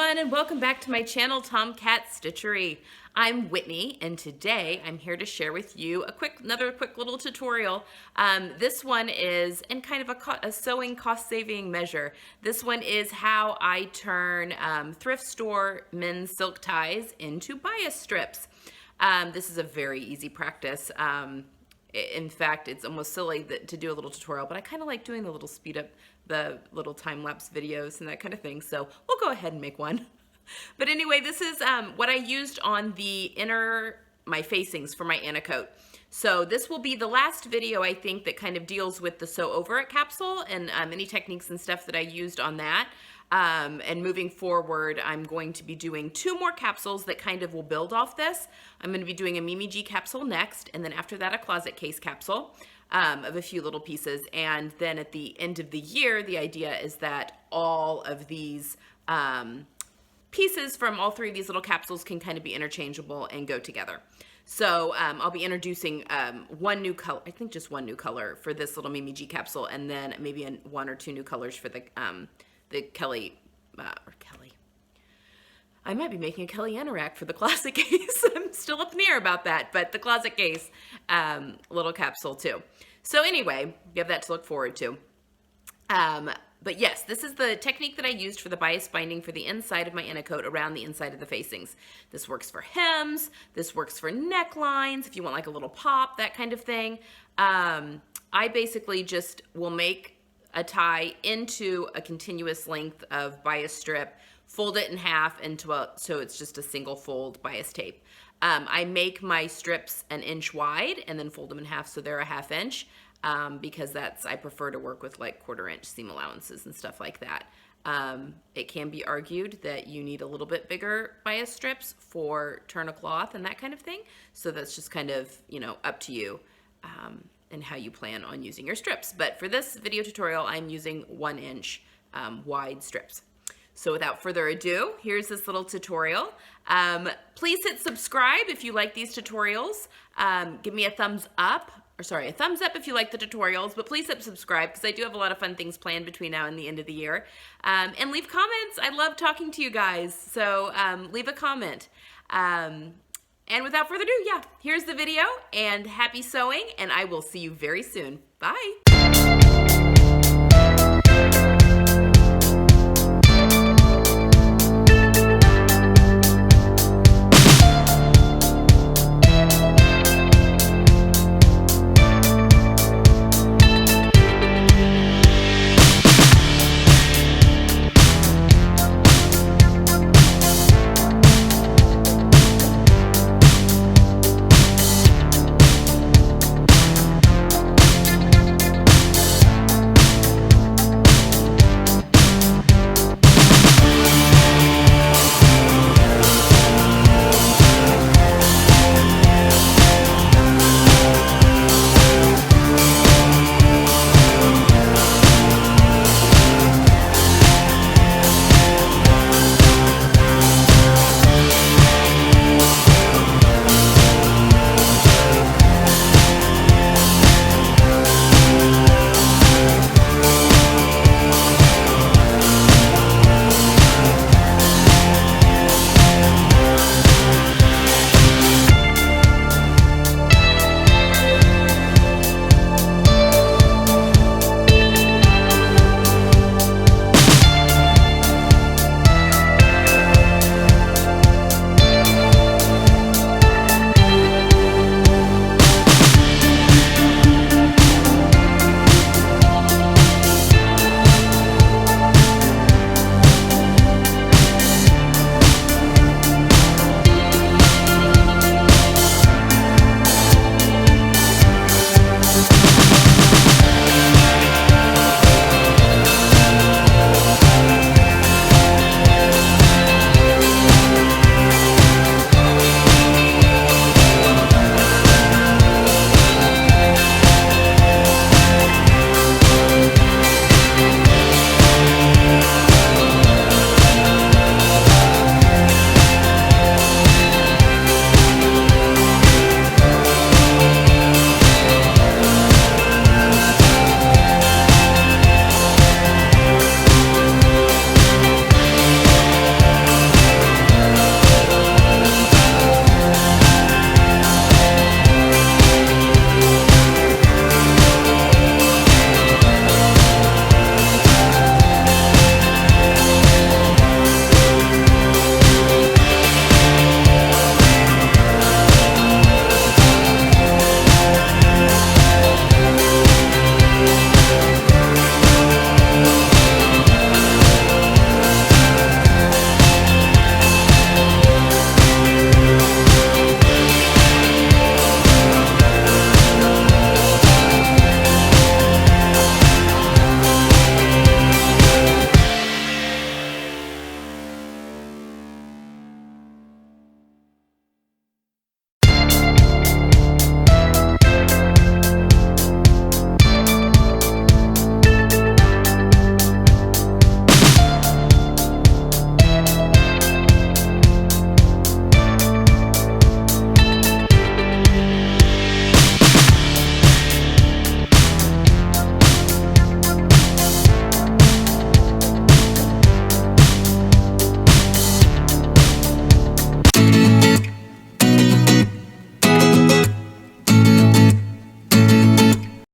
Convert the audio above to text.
everyone, and welcome back to my channel, Tomcat Stitchery. I'm Whitney, and today I'm here to share with you another quick little tutorial. This one is in kind of a sewing cost-saving measure. This one is how I turn thrift store men's silk ties into bias strips. This is a very easy practice. In fact, it's almost silly to do a little tutorial, but I kind of like doing the little speed up, the little time-lapse videos and that kind of thing. So we'll go ahead and make one. But anyway, this is what I used on my facings for my Anna Coat. So this will be the last video, I think, that kind of deals with the Sew Over It capsule and any techniques and stuff that I used on that. And moving forward, I'm going to be doing 2 more capsules that kind of will build off this. I'm going to be doing a Mimi G capsule next, and then after that, a closet case capsule of a few little pieces. And then at the end of the year, the idea is that all of these pieces from all 3 of these little capsules can kind of be interchangeable and go together. So I'll be introducing one new color, I think just one new color for this little Mimi G capsule, and then maybe 1 or 2 new colors for the Kelly. I might be making a Kelly anorak for the closet case. I'm still up in the air about that, but the closet case little capsule too. So anyway, you have that to look forward to. But yes, this is the technique that I used for the bias binding for the inside of my Anna Coat around the inside of the facings. This works for hems, this works for necklines, if you want like a little pop, that kind of thing. I basically just will make a tie into a continuous length of bias strip, fold it in half so it's just a single fold bias tape. I make my strips 1 inch wide and then fold them in half so they're a 1/2 inch because I prefer to work with like 1/4 inch seam allowances and stuff like that. It can be argued that you need a little bit bigger bias strips for turn a cloth and that kind of thing. So that's just kind of, up to you. And how you plan on using your strips. But for this video tutorial, I'm using 1 inch wide strips. So without further ado, here's this little tutorial. Please hit subscribe if you like these tutorials. Give me a thumbs up if you like the tutorials, but please hit subscribe because I do have a lot of fun things planned between now and the end of the year. And leave comments. I love talking to you guys, so leave a comment. And without further ado, here's the video, and happy sewing, and I will see you very soon. Bye.